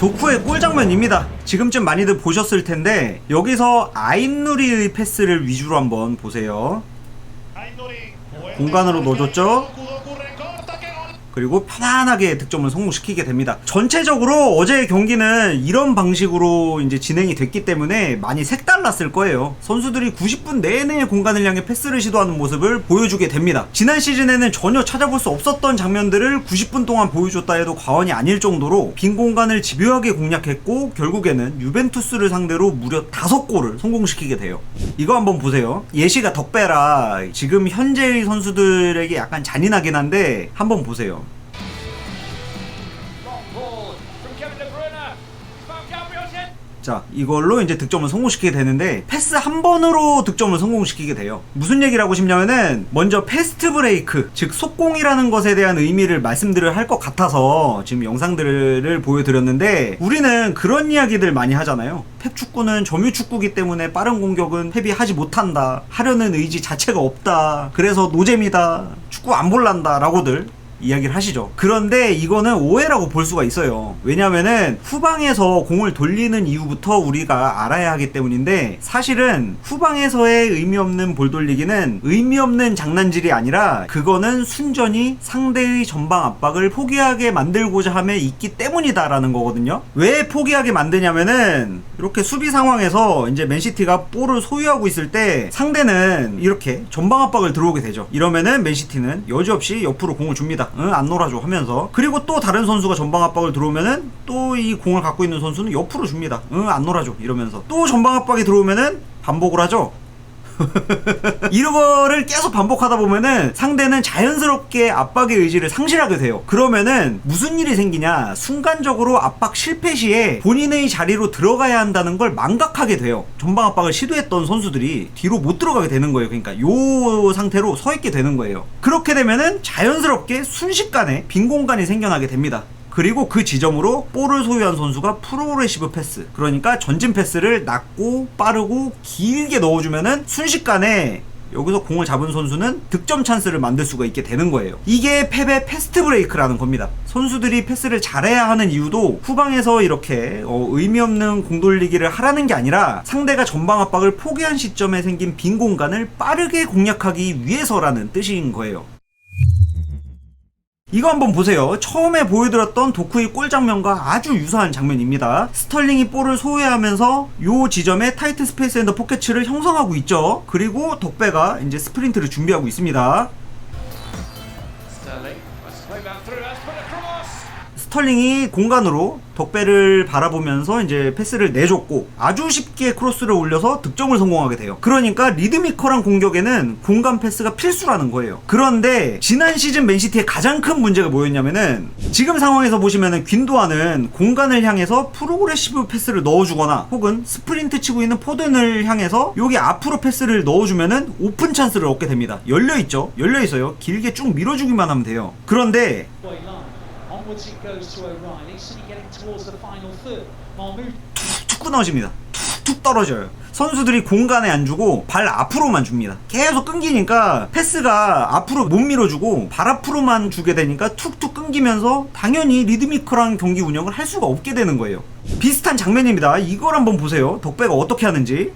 도쿠의 골 장면입니다. 지금쯤 많이들 보셨을 텐데 여기서 아인누리의 패스를 위주로 한번 보세요. 공간으로 넣어줬죠. 그리고 편안하게 득점을 성공시키게 됩니다. 전체적으로 어제의 경기는 이런 방식으로 이제 진행이 됐기 때문에 많이 색달랐을 거예요. 선수들이 90분 내내 공간을 향해 패스를 시도하는 모습을 보여주게 됩니다. 지난 시즌에는 전혀 찾아볼 수 없었던 장면들을 90분 동안 보여줬다 해도 과언이 아닐 정도로 빈 공간을 집요하게 공략했고 결국에는 유벤투스를 상대로 무려 5골을 성공시키게 돼요. 이거 한번 보세요. 예시가 덕배라 지금 현재의 선수들에게 약간 잔인하긴 한데 한번 보세요. 자, 이걸로 이제 득점을 성공시키게 되는데 패스 한 번으로 득점을 성공시키게 돼요. 무슨 얘기를 하고 싶냐면은 먼저 패스트 브레이크, 즉 속공이라는 것에 대한 의미를 말씀드려야 할 것 같아서 지금 영상들을 보여드렸는데 우리는 그런 이야기들 많이 하잖아요. 펩 축구는 점유 축구기 때문에 빠른 공격은 펩이 하지 못한다. 하려는 의지 자체가 없다. 그래서 노잼이다. 축구 안 볼란다. 라고들 이야기를 하시죠. 그런데 이거는 오해라고 볼 수가 있어요. 왜냐면은 후방에서 공을 돌리는 이유부터 우리가 알아야 하기 때문인데 사실은 후방에서의 의미 없는 볼 돌리기는 의미 없는 장난질이 아니라 그거는 순전히 상대의 전방 압박을 포기하게 만들고자 함에 있기 때문이다라는 거거든요. 왜 포기하게 만드냐면은 이렇게 수비 상황에서 이제 맨시티가 볼을 소유하고 있을 때 상대는 이렇게 전방 압박을 들어오게 되죠. 이러면은 맨시티는 여지없이 옆으로 공을 줍니다. 안 놀아줘 하면서. 그리고 또 다른 선수가 전방 압박을 들어오면은 또 이 공을 갖고 있는 선수는 옆으로 줍니다. 안 놀아줘 이러면서. 또 전방 압박이 들어오면은 반복을 하죠. 이거를 계속 반복하다 보면은 상대는 자연스럽게 압박의 의지를 상실하게 돼요. 그러면은 무슨 일이 생기냐, 순간적으로 압박 실패 시에 본인의 자리로 들어가야 한다는 걸 망각하게 돼요. 전방 압박을 시도했던 선수들이 뒤로 못 들어가게 되는 거예요. 그러니까 요 상태로 서 있게 되는 거예요. 그렇게 되면은 자연스럽게 순식간에 빈 공간이 생겨나게 됩니다. 그리고 그 지점으로 볼을 소유한 선수가 프로그레시브 패스, 그러니까 전진 패스를 낮고 빠르고 길게 넣어주면은 순식간에 여기서 공을 잡은 선수는 득점 찬스를 만들 수가 있게 되는 거예요. 이게 펩의 패스트 브레이크라는 겁니다. 선수들이 패스를 잘해야 하는 이유도 후방에서 이렇게 의미 없는 공 돌리기를 하라는 게 아니라 상대가 전방 압박을 포기한 시점에 생긴 빈 공간을 빠르게 공략하기 위해서라는 뜻인 거예요. 이거 한번 보세요. 처음에 보여드렸던 도쿠의 골 장면과 아주 유사한 장면입니다. 스털링이 볼을 소유하면서 요 지점에 타이트 스페이스 앤더 포켓츠를 형성하고 있죠. 그리고 덕배가 이제 스프린트를 준비하고 있습니다. 스털링이 공간으로 덕배를 바라보면서 이제 패스를 내줬고 아주 쉽게 크로스를 올려서 득점을 성공하게 돼요. 그러니까 리드미컬한 공격에는 공간 패스가 필수라는 거예요. 그런데 지난 시즌 맨시티의 가장 큰 문제가 뭐였냐면은 지금 상황에서 보시면은 귄도아는 공간을 향해서 프로그레시브 패스를 넣어주거나 혹은 스프린트 치고 있는 포든을 향해서 여기 앞으로 패스를 넣어주면은 오픈 찬스를 얻게 됩니다. 열려있죠? 열려있어요. 길게 쭉 밀어주기만 하면 돼요. 그런데 툭 끊어집니다. 툭 떨어져요. 선수들이 공간에 안 주고 발 앞으로만 줍니다. 계속 끊기니까 패스가 앞으로 못 밀어주고 발 앞으로만 주게 되니까 툭툭 끊기면서 당연히 리드미컬한 경기 운영을 할 수가 없게 되는 거예요. 비슷한 장면입니다. 이걸 한번 보세요. 덕배가 어떻게 하는지.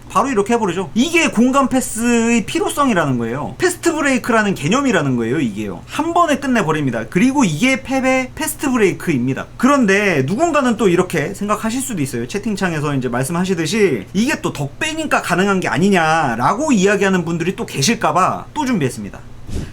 바로 이렇게 해버리죠. 이게 공간 패스의 필요성이라는 거예요. 패스트 브레이크라는 개념이라는 거예요. 이게요. 한 번에 끝내버립니다. 그리고 이게 펩의 패스트 브레이크입니다. 그런데 누군가는 또 이렇게 생각하실 수도 있어요. 채팅창에서 이제 말씀하시듯이 이게 또 덕배니까 가능한 게 아니냐라고 이야기하는 분들이 또 계실까봐 또 준비했습니다.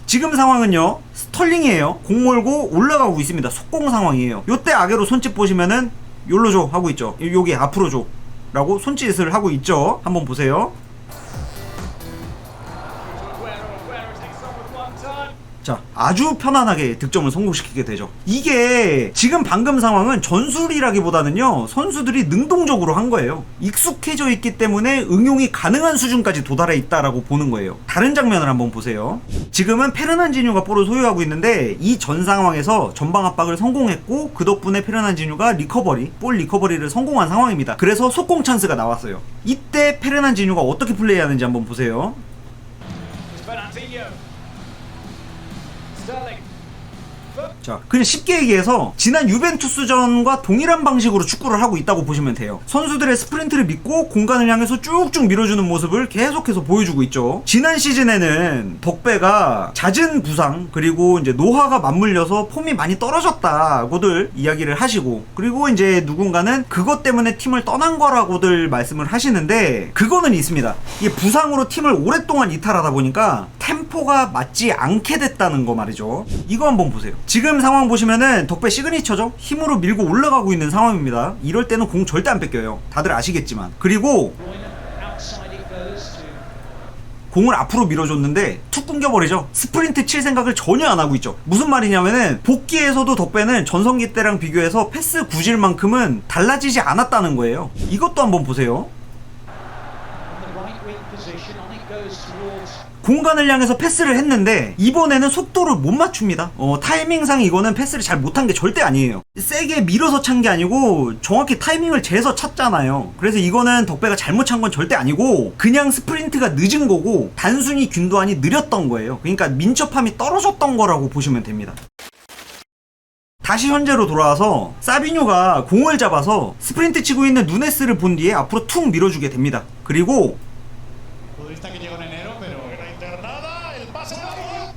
지금 상황은요, 스털링이에요. 공 몰고 올라가고 있습니다. 속공 상황이에요. 요때 아게로 손짓 보시면은 요로 줘 하고 있죠. 여기 앞으로 줘 라고 손짓을 하고 있죠. 한번 보세요. 자, 아주 편안하게 득점을 성공시키게 되죠. 이게 지금 방금 상황은 전술이라기보다는요, 선수들이 능동적으로 한 거예요. 익숙해져 있기 때문에 응용이 가능한 수준까지 도달해 있다라고 보는 거예요. 다른 장면을 한번 보세요. 지금은 페르난지뉴가 볼을 소유하고 있는데 이 전 상황에서 전방 압박을 성공했고 그 덕분에 페르난지뉴가 볼 리커버리를 성공한 상황입니다. 그래서 속공 찬스가 나왔어요. 이때 페르난지뉴가 어떻게 플레이하는지 한번 보세요. 자, 그냥 쉽게 얘기해서 지난 유벤투스전과 동일한 방식으로 축구를 하고 있다고 보시면 돼요. 선수들의 스프린트를 믿고 공간을 향해서 쭉쭉 밀어주는 모습을 계속해서 보여주고 있죠. 지난 시즌에는 덕배가 잦은 부상 그리고 이제 노화가 맞물려서 폼이 많이 떨어졌다고들 이야기를 하시고, 그리고 이제 누군가는 그것 때문에 팀을 떠난 거라고들 말씀을 하시는데, 그거는 있습니다. 이게 부상으로 팀을 오랫동안 이탈하다 보니까 템포가 맞지 않게 됐다는 거 말이죠. 이거 한번 보세요. 지금 상황 보시면은 덕배 시그니처죠? 힘으로 밀고 올라가고 있는 상황입니다. 이럴 때는 공 절대 안 뺏겨요. 다들 아시겠지만. 그리고 공을 앞으로 밀어줬는데 툭 끊겨버리죠. 스프린트 칠 생각을 전혀 안 하고 있죠. 무슨 말이냐면은 복귀에서도 덕배는 전성기 때랑 비교해서 패스 구질만큼은 달라지지 않았다는 거예요. 이것도 한번 보세요. 공간을 향해서 패스를 했는데 이번에는 속도를 못 맞춥니다. 타이밍상 이거는 패스를 잘 못한 게 절대 아니에요. 세게 밀어서 찬 게 아니고 정확히 타이밍을 재서 찼잖아요. 그래서 이거는 덕배가 잘못 찬 건 절대 아니고 그냥 스프린트가 늦은 거고 단순히 균도안이 느렸던 거예요. 그러니까 민첩함이 떨어졌던 거라고 보시면 됩니다. 다시 현재로 돌아와서 사비뇨가 공을 잡아서 스프린트 치고 있는 누네스를 본 뒤에 앞으로 툭 밀어주게 됩니다. 그리고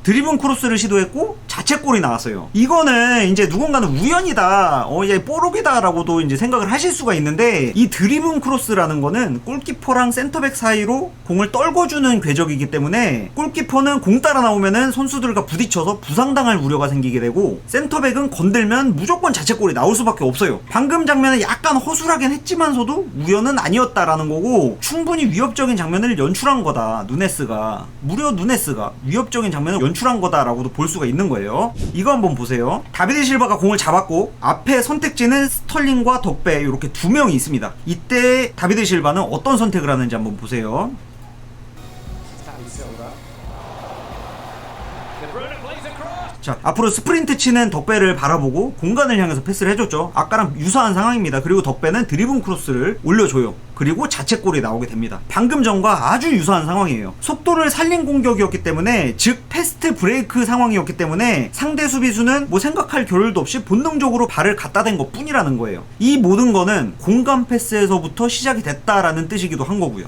드리븐 크로스를 시도했고 자책골이 나왔어요. 이거는 이제 누군가는 우연이다, 얘 뽀록이다 라고도 이제 생각을 하실 수가 있는데, 이 드리븐 크로스라는 거는 골키퍼랑 센터백 사이로 공을 떨궈주는 궤적이기 때문에 골키퍼는 공 따라 나오면은 선수들과 부딪혀서 부상당할 우려가 생기게 되고, 센터백은 건들면 무조건 자책골이 나올 수밖에 없어요. 방금 장면은 약간 허술하긴 했지만서도 우연은 아니었다라는 거고, 충분히 위협적인 장면을 연출한 거다. 누네스가, 무려 누네스가 위협적인 장면을 연출한 거다라고도 볼 수가 있는 거예요. 이거 한번 보세요. 다비드 실바가 공을 잡았고 앞에 선택지는 스털링과 덕배 이렇게 두 명이 있습니다. 이때 다비드 실바는 어떤 선택을 하는지 한번 보세요. 자, 앞으로 스프린트 치는 덕배를 바라보고 공간을 향해서 패스를 해줬죠. 아까랑 유사한 상황입니다. 그리고 덕배는 드리븐 크로스를 올려줘요. 그리고 자책골이 나오게 됩니다. 방금 전과 아주 유사한 상황이에요. 속도를 살린 공격이었기 때문에, 즉 패스트 브레이크 상황이었기 때문에 상대 수비수는 뭐 생각할 겨를도 없이 본능적으로 발을 갖다 댄 것 뿐이라는 거예요. 이 모든 거는 공간 패스에서부터 시작이 됐다라는 뜻이기도 한 거고요.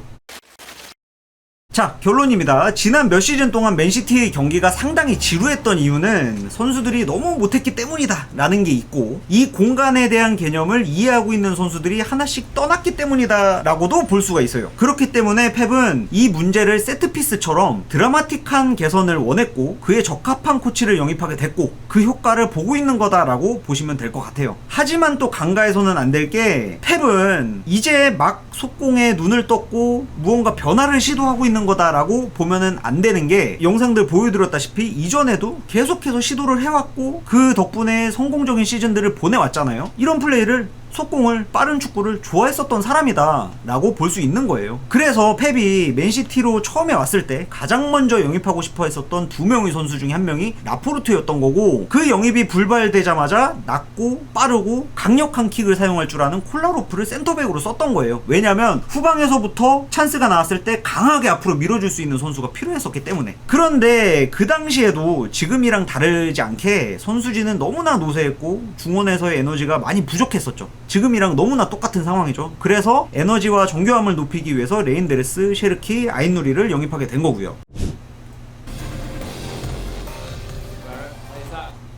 자, 결론입니다. 지난 몇 시즌 동안 맨시티의 경기가 상당히 지루했던 이유는 선수들이 너무 못했기 때문이다 라는 게 있고, 이 공간에 대한 개념을 이해하고 있는 선수들이 하나씩 떠났기 때문이다 라고도 볼 수가 있어요. 그렇기 때문에 펩은 이 문제를 세트피스처럼 드라마틱한 개선을 원했고 그에 적합한 코치를 영입하게 됐고, 그 효과를 보고 있는 거다라고 보시면 될 것 같아요. 하지만 또 간과해서는 안 될 게, 펩은 이제 막 속공에 눈을 떴고 무언가 변화를 시도하고 있는 거다라고 보면은 안 되는 게, 영상들 보여드렸다시피 이전에도 계속해서 시도를 해왔고 그 덕분에 성공적인 시즌들을 보내왔잖아요. 이런 플레이를, 속공을, 빠른 축구를 좋아했었던 사람이다 라고 볼 수 있는 거예요. 그래서 펩이 맨시티로 처음에 왔을 때 가장 먼저 영입하고 싶어 했었던 두 명의 선수 중에 한 명이 라포르트였던 거고, 그 영입이 불발되자마자 낮고 빠르고 강력한 킥을 사용할 줄 아는 콜라로프를 센터백으로 썼던 거예요. 왜냐면 후방에서부터 찬스가 나왔을 때 강하게 앞으로 밀어줄 수 있는 선수가 필요했었기 때문에. 그런데 그 당시에도 지금이랑 다르지 않게 선수진은 너무나 노쇠했고 중원에서의 에너지가 많이 부족했었죠. 지금이랑 너무나 똑같은 상황이죠. 그래서 에너지와 정교함을 높이기 위해서 레인데르스, 셰르키, 아인누리를 영입하게 된 거고요.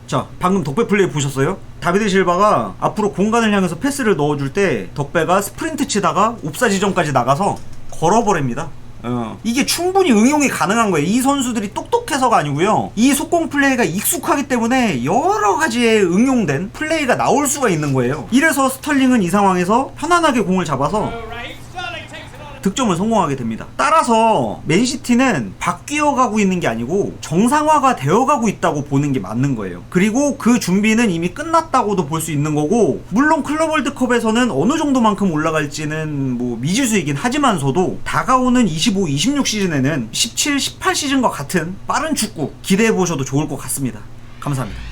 자, 방금 덕배 플레이 보셨어요? 다비드 실바가 앞으로 공간을 향해서 패스를 넣어줄 때 덕배가 스프린트 치다가 옵사 지점까지 나가서 걸어버립니다. 이게 충분히 응용이 가능한 거예요. 이 선수들이 똑똑해서가 아니고요, 이 속공 플레이가 익숙하기 때문에 여러 가지의 응용된 플레이가 나올 수가 있는 거예요. 이래서 스털링은 이 상황에서 편안하게 공을 잡아서 득점을 성공하게 됩니다. 따라서 맨시티는 바뀌어가고 있는 게 아니고 정상화가 되어가고 있다고 보는 게 맞는 거예요. 그리고 그 준비는 이미 끝났다고도 볼 수 있는 거고, 물론 클럽 월드컵에서는 어느 정도만큼 올라갈지는 뭐 미지수이긴 하지만서도 다가오는 25, 26 시즌에는 17, 18 시즌과 같은 빠른 축구 기대해보셔도 좋을 것 같습니다. 감사합니다.